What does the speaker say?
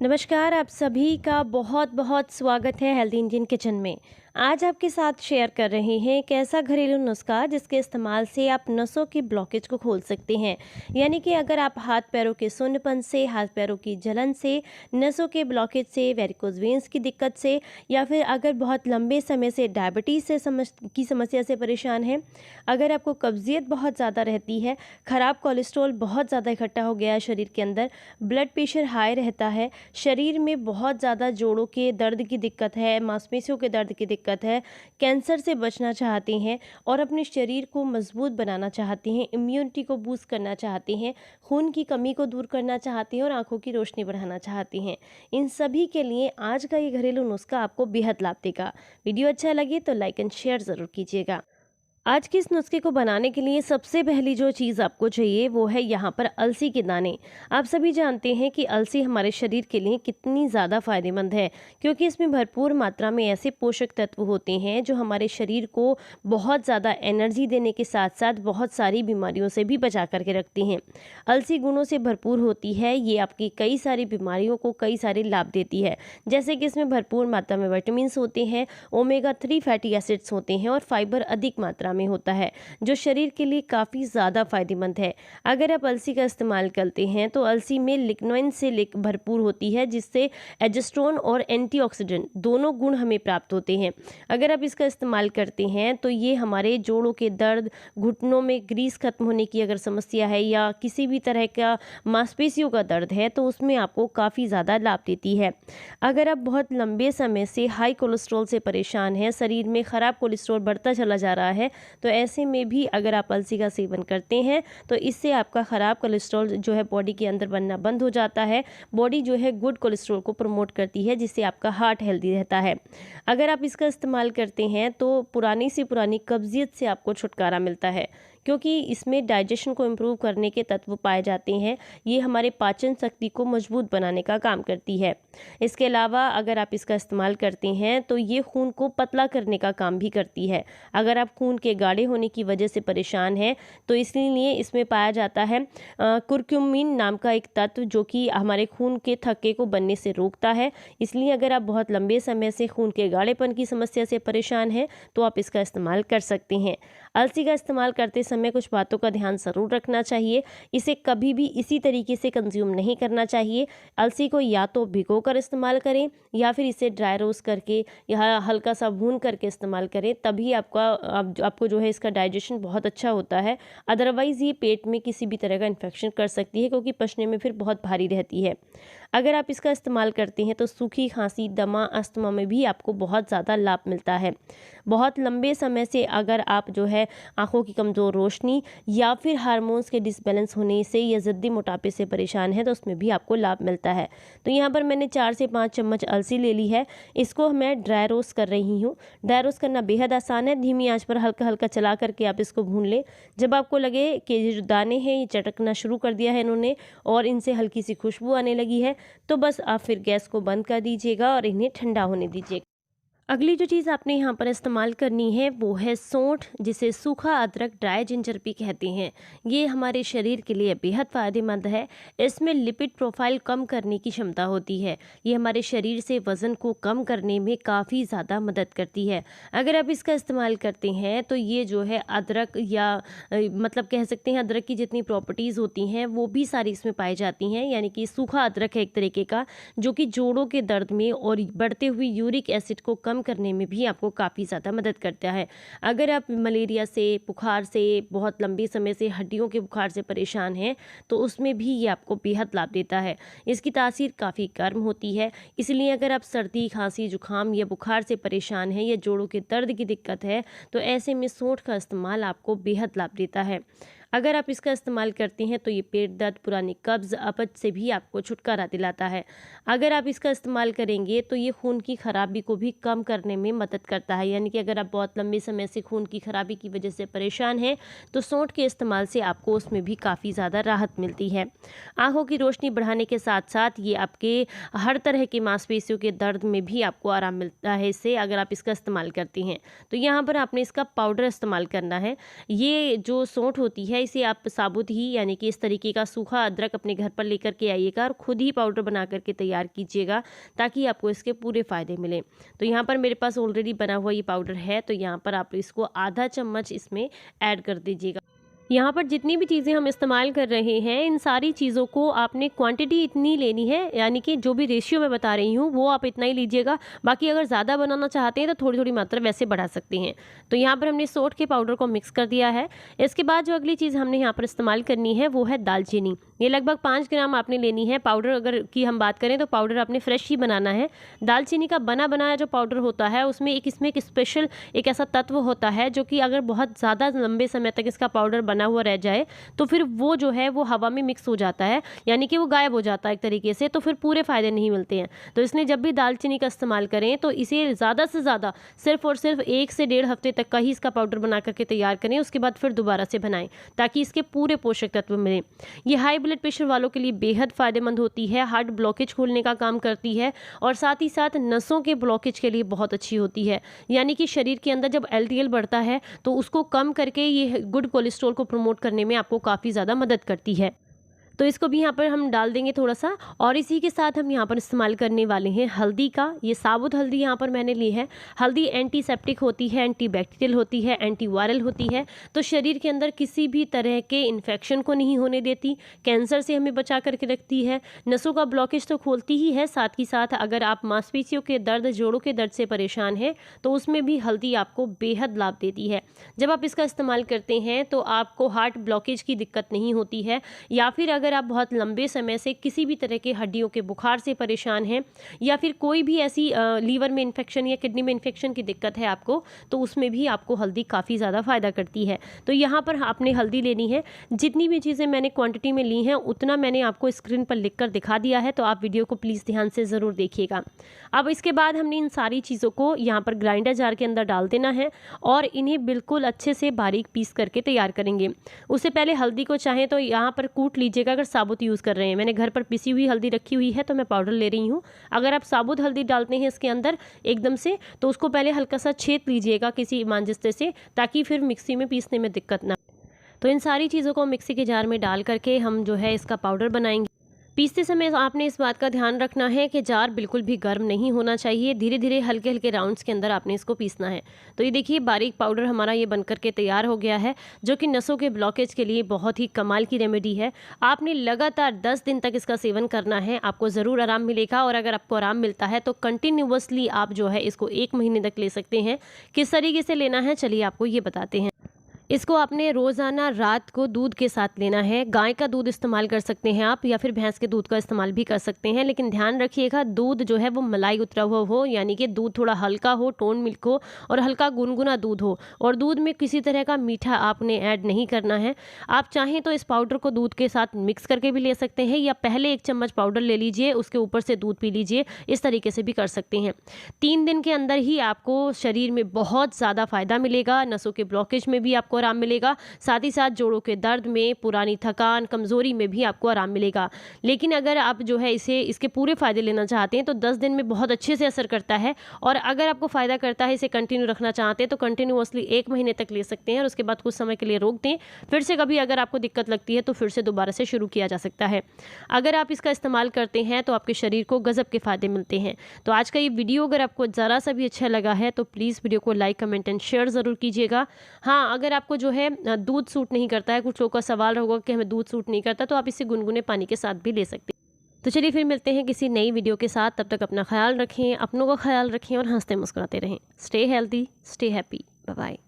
नमस्कार, आप सभी का बहुत बहुत स्वागत है हेल्थ इंडियन किचन में। आज आपके साथ शेयर कर रहे हैं एक ऐसा घरेलू नुस्खा जिसके इस्तेमाल से आप नसों की ब्लॉकेज को खोल सकते हैं। यानी कि अगर आप हाथ पैरों के शून्यपन से, हाथ पैरों की जलन से, नसों के ब्लॉकेज से, वेरिकोज वेन्स की दिक्कत से, या फिर अगर बहुत लंबे समय से डायबिटीज़ से समस्या से परेशान हैं, अगर आपको कब्जियत बहुत ज़्यादा रहती है, ख़राब कोलेस्ट्रॉल बहुत ज़्यादा इकट्ठा हो गया है शरीर के अंदर, ब्लड प्रेशर हाई रहता है, शरीर में बहुत ज़्यादा जोड़ों के दर्द की दिक्कत है, मांसपेशियों के दर्द की दिक्कत है, कैंसर से बचना चाहते हैं और अपने शरीर को मजबूत बनाना चाहते हैं, इम्यूनिटी को बूस्ट करना चाहते हैं, खून की कमी को दूर करना चाहते हैं और आंखों की रोशनी बढ़ाना चाहते हैं, इन सभी के लिए आज का ये घरेलू नुस्खा आपको बेहद लाभ देगा। वीडियो अच्छा लगे तो लाइक एंड शेयर ज़रूर कीजिएगा। आज के इस नुस्खे को बनाने के लिए सबसे पहली जो चीज़ आपको चाहिए वो है यहाँ पर अलसी के दाने। आप सभी जानते हैं कि अलसी हमारे शरीर के लिए कितनी ज़्यादा फायदेमंद है, क्योंकि इसमें भरपूर मात्रा में ऐसे पोषक तत्व होते हैं जो हमारे शरीर को बहुत ज़्यादा एनर्जी देने के साथ साथ बहुत सारी बीमारियों से भी बचा करके रखती हैं। अलसी गुणों से भरपूर होती है, ये आपकी कई सारी बीमारियों को कई सारे लाभ देती है। जैसे कि इसमें भरपूर मात्रा में विटामिन होते हैं, ओमेगा 3 फैटी एसिड्स होते हैं और फाइबर अधिक मात्रा में होता है, जो शरीर के लिए काफ़ी ज़्यादा फायदेमंद है। अगर आप अलसी का इस्तेमाल करते हैं तो अलसी में लिग्नोइन से भरपूर होती है, जिससे एजेस्ट्रोन और एंटीऑक्सीडेंट दोनों गुण हमें प्राप्त होते हैं। अगर आप इसका इस्तेमाल करते हैं तो ये हमारे जोड़ों के दर्द, घुटनों में ग्रीस खत्म होने की अगर समस्या है या किसी भी तरह का मांसपेशियों का दर्द है तो उसमें आपको काफ़ी ज़्यादा लाभ देती है। अगर आप बहुत लंबे समय से हाई कोलेस्ट्रॉल से परेशान हैं, शरीर में ख़राब कोलेस्ट्रॉल बढ़ता चला जा रहा है, तो ऐसे में भी अगर आप अलसी का सेवन करते हैं तो इससे आपका ख़राब कोलेस्ट्रॉल जो है बॉडी के अंदर बनना बंद हो जाता है। बॉडी जो है गुड कोलेस्ट्रॉल को प्रमोट करती है, जिससे आपका हार्ट हेल्दी रहता है। अगर आप इसका इस्तेमाल करते हैं तो पुरानी से पुरानी कब्जियत से आपको छुटकारा मिलता है, क्योंकि इसमें डाइजेशन को इम्प्रूव करने के तत्व पाए जाते हैं। ये हमारे पाचन शक्ति को मजबूत बनाने का काम करती है। इसके अलावा अगर आप इसका इस्तेमाल करते हैं तो ये खून को पतला करने का काम भी करती है। अगर आप खून के गाढ़े होने की वजह से परेशान हैं तो इसलिए इसमें पाया जाता है कुरक्यूमिन नाम का एक तत्व, जो कि हमारे खून के थक्के को बनने से रोकता है। इसलिए अगर आप बहुत लंबे समय से खून के गाढ़ेपन की समस्या से परेशान हैं तो आप इसका इस्तेमाल कर सकते हैं। अलसी का इस्तेमाल करते समय कुछ बातों का ध्यान ज़रूर रखना चाहिए। इसे कभी भी इसी तरीके से कंज्यूम नहीं करना चाहिए। अलसी को या तो भिगो कर इस्तेमाल करें या फिर इसे ड्राई रोस्ट करके या हल्का सा भून करके इस्तेमाल करें, तभी आपको जो है इसका डाइजेशन बहुत अच्छा होता है। अदरवाइज़ ये पेट में किसी भी तरह का इन्फेक्शन कर सकती है, क्योंकि पचने में फिर बहुत भारी रहती है। अगर आप इसका इस्तेमाल करते हैं तो सूखी खांसी, दमा, अस्थमा में भी आपको बहुत ज़्यादा लाभ मिलता है। बहुत लंबे समय से अगर आप जो है आंखों की कमज़ोर रोशनी या फिर हार्मोन्स के डिसबैलेंस होने से या ज़िद्दी मोटापे से परेशान है तो उसमें भी आपको लाभ मिलता है। तो यहाँ पर मैंने 4 से 5 चम्मच अलसी ले ली है। इसको मैं ड्राई रोस्ट कर रही हूँ। ड्राई रोस्ट करना बेहद आसान है। धीमी आंच पर हल्का हल्का चला करके आप इसको भून लें। जब आपको लगे कि ये जो दाने हैं ये चटकना शुरू कर दिया है इन्होंने और इनसे हल्की सी खुशबू आने लगी है, तो बस आप फिर गैस को बंद कर दीजिएगा और इन्हें ठंडा होने दीजिएगा। अगली जो चीज़ आपने यहाँ पर इस्तेमाल करनी है वो है सौंठ, जिसे सूखा अदरक, ड्राई जिंजर भी कहते हैं। ये हमारे शरीर के लिए बेहद फ़ायदेमंद है। इसमें लिपिड प्रोफाइल कम करने की क्षमता होती है। ये हमारे शरीर से वज़न को कम करने में काफ़ी ज़्यादा मदद करती है। अगर आप इसका इस्तेमाल करते हैं तो ये जो है अदरक या मतलब कह सकते हैं अदरक की जितनी प्रॉपर्टीज़ होती हैं वो भी सारी इसमें पाई जाती हैं। यानी कि सूखा अदरक है एक तरीके का, जो कि जोड़ों के दर्द में और बढ़ते हुए यूरिक एसिड को कम करने में भी आपको काफ़ी ज़्यादा मदद करता है। अगर आप मलेरिया से, बुखार से, बहुत लंबे समय से हड्डियों के बुखार से परेशान हैं तो उसमें भी ये आपको बेहद लाभ देता है। इसकी तासीर काफ़ी गर्म होती है, इसलिए अगर आप सर्दी, खांसी, जुकाम या बुखार से परेशान हैं या जोड़ों के दर्द की दिक्कत है तो ऐसे में सौंठ का इस्तेमाल आपको बेहद लाभ देता है। अगर आप इसका इस्तेमाल करते हैं तो ये पेट दर्द, पुरानी कब्ज़, अपच से भी आपको छुटकारा दिलाता है। अगर आप इसका इस्तेमाल करेंगे तो ये खून की खराबी को भी कम करने में मदद करता है। यानी कि अगर आप बहुत लंबे समय से खून की खराबी की वजह से परेशान हैं तो सौंठ के इस्तेमाल से आपको उसमें भी काफ़ी ज़्यादा राहत मिलती है। आँखों की रोशनी बढ़ाने के साथ साथ ये आपके हर तरह की मांसपेशियों के दर्द में भी आपको आराम मिलता है इससे, अगर आप इसका इस्तेमाल करती हैं। तो यहाँ पर आपने इसका पाउडर इस्तेमाल करना है। ये जो सौंठ होती है है इसे आप साबुत ही यानी कि इस तरीके का सूखा अदरक अपने घर पर लेकर के आइएगा और खुद ही पाउडर बना करके तैयार कीजिएगा ताकि आपको इसके पूरे फ़ायदे मिलें। तो यहाँ पर मेरे पास ऑलरेडी बना हुआ ये पाउडर है, तो यहाँ पर आप इसको आधा चम्मच इसमें ऐड कर दीजिएगा। यहाँ पर जितनी भी चीज़ें हम इस्तेमाल कर रहे हैं, इन सारी चीज़ों को आपने क्वांटिटी इतनी लेनी है, यानी कि जो भी रेशियो मैं बता रही हूँ वो आप इतना ही लीजिएगा। बाकी अगर ज़्यादा बनाना चाहते हैं तो थोड़ी थोड़ी मात्रा वैसे बढ़ा सकते हैं। तो यहाँ पर हमने सोंठ के पाउडर को मिक्स कर दिया है। इसके बाद जो अगली चीज़ हमने यहाँ पर इस्तेमाल करनी है वो है दालचीनी। ये लगभग 5 ग्राम आपने लेनी है। पाउडर अगर की हम बात करें तो पाउडर आपने फ्रेश ही बनाना है। दालचीनी का बना बनाया जो पाउडर होता है उसमें इसमें एक स्पेशल एक ऐसा तत्व होता है जो कि अगर बहुत ज़्यादा लंबे समय तक इसका पाउडर बना हुआ रह जाए तो फिर वो जो है वो हवा में मिक्स हो जाता है, यानी कि वो गायब हो जाता है एक तरीके से, तो फिर पूरे फायदे नहीं मिलते हैं। तो इसलिए जब भी दालचीनी का इस्तेमाल करें तो इसे ज़्यादा से ज़्यादा सिर्फ और सिर्फ 1 से 1.5 हफ्ते तक का ही इसका पाउडर बना करके तैयार करें। उसके बाद फिर दोबारा से बनाएं ताकि इसके पूरे पोषक तत्व मिलें। ये हाई ब्लड प्रेशर वालों के लिए बेहद फ़ायदेमंद होती है, हार्ट ब्लॉकेज खोलने का काम करती है और साथ ही साथ नसों के ब्लॉकेज के लिए बहुत अच्छी होती है। यानी कि शरीर के अंदर जब LDL बढ़ता है तो उसको कम करके ये गुड कोलेस्ट्रॉल को प्रमोट करने में आपको काफ़ी ज़्यादा मदद करती है। तो इसको भी यहाँ पर हम डाल देंगे थोड़ा सा, और इसी के साथ हम यहाँ पर इस्तेमाल करने वाले हैं हल्दी का। ये साबुत हल्दी यहाँ पर मैंने ली है। हल्दी एंटीसेप्टिक होती है, एंटीबैक्टीरियल होती है, एंटीवायरल होती है, तो शरीर के अंदर किसी भी तरह के इन्फेक्शन को नहीं होने देती, कैंसर से हमें बचा करके रखती है, नसों का ब्लॉकेज तो खोलती ही है, साथ ही साथ अगर आप मांसपेशियों के दर्द, जोड़ों के दर्द से परेशान हैं तो उसमें भी हल्दी आपको बेहद लाभ देती है। जब आप इसका इस्तेमाल करते हैं तो आपको हार्ट ब्लॉकेज की दिक्कत नहीं होती है, या फिर अगर आप बहुत लंबे समय से किसी भी तरह के हड्डियों के बुखार से परेशान हैं या फिर कोई भी ऐसी लीवर में इन्फेक्शन या किडनी में इन्फेक्शन की दिक्कत है आपको, तो उसमें भी आपको हल्दी काफ़ी ज़्यादा फ़ायदा करती है। तो यहाँ पर आपने हल्दी लेनी है। जितनी भी चीज़ें मैंने क्वांटिटी में ली हैं उतना मैंने आपको स्क्रीन पर लिख कर दिखा दिया है, तो आप वीडियो को प्लीज़ ध्यान से ज़रूर देखिएगा। अब इसके बाद हमने इन सारी चीज़ों को यहाँ पर ग्राइंडर जार के अंदर डाल देना है और इन्हें बिल्कुल अच्छे से बारीक पीस करके तैयार करेंगे। उससे पहले हल्दी को चाहें तो यहाँ पर कूट लीजिएगा अगर साबुत यूज़ कर रहे हैं। मैंने घर पर पिसी हुई हल्दी रखी हुई है तो मैं पाउडर ले रही हूँ। अगर आप साबुत हल्दी डालते हैं इसके अंदर एकदम से तो उसको पहले हल्का सा छेद लीजिएगा किसी मांझिस्ते से, ताकि फिर मिक्सी में पीसने में दिक्कत ना। तो इन सारी चीज़ों को मिक्सी के जार में डाल करके हम जो है इसका पाउडर बनाएंगे। पीसते समय आपने इस बात का ध्यान रखना है कि जार बिल्कुल भी गर्म नहीं होना चाहिए। धीरे धीरे हल्के हल्के राउंड्स के अंदर आपने इसको पीसना है। तो ये देखिए बारीक पाउडर हमारा ये बनकर के तैयार हो गया है, जो कि नसों के ब्लॉकेज के लिए बहुत ही कमाल की रेमेडी है। आपने लगातार 10 दिन तक इसका सेवन करना है, आपको ज़रूर आराम मिलेगा। और अगर आपको आराम मिलता है तो कंटिन्यूअसली आप जो है इसको 1 महीने तक ले सकते हैं। किस तरीके से लेना है चलिए आपको ये बताते हैं। इसको आपने रोज़ाना रात को दूध के साथ लेना है। गाय का दूध इस्तेमाल कर सकते हैं आप, या फिर भैंस के दूध का इस्तेमाल भी कर सकते हैं, लेकिन ध्यान रखिएगा दूध जो है वो मलाई उतरा हुआ हो, यानी कि दूध थोड़ा हल्का हो, टोन मिल्क हो और हल्का गुनगुना दूध हो। और दूध में किसी तरह का मीठा आपने ऐड नहीं करना है। आप चाहें तो इस पाउडर को दूध के साथ मिक्स करके भी ले सकते हैं, या पहले 1 चम्मच पाउडर ले लीजिए उसके ऊपर से दूध पी लीजिए, इस तरीके से भी कर सकते हैं। 3 दिन के अंदर ही आपको शरीर में बहुत ज़्यादा फ़ायदा मिलेगा। नसों के ब्लॉकेज में भी आपको आराम मिलेगा, साथ ही साथ जोड़ों के दर्द में, पुरानी थकान, कमज़ोरी में भी आपको आराम मिलेगा। लेकिन अगर आप जो है इसके पूरे फ़ायदे लेना चाहते हैं तो 10 दिन में बहुत अच्छे से असर करता है। और अगर आपको फ़ायदा करता है, इसे कंटिन्यू रखना चाहते हैं तो कंटिन्यूअसली 1 महीने तक ले सकते हैं और उसके बाद कुछ समय के लिए रोक दें। फिर से कभी अगर आपको दिक्कत लगती है तो फिर से दोबारा से शुरू किया जा सकता है। अगर आप इसका इस्तेमाल करते हैं तो आपके शरीर को गज़ब के फ़ायदे मिलते हैं। तो आज का ये वीडियो अगर आपको ज़रा सा भी अच्छा लगा है तो प्लीज़ वीडियो को लाइक, कमेंट एंड शेयर ज़रूर कीजिएगा। हाँ, अगर आपको जो है दूध सूट नहीं करता है, कुछ लोगों का सवाल होगा कि हमें दूध सूट नहीं करता, तो आप इसे गुनगुने पानी के साथ भी ले सकते हैं। तो चलिए फिर मिलते हैं किसी नई वीडियो के साथ। तब तक अपना ख्याल रखें, अपनों का ख्याल रखें और हंसते मुस्कुराते रहें। Stay healthy, stay happy, bye bye.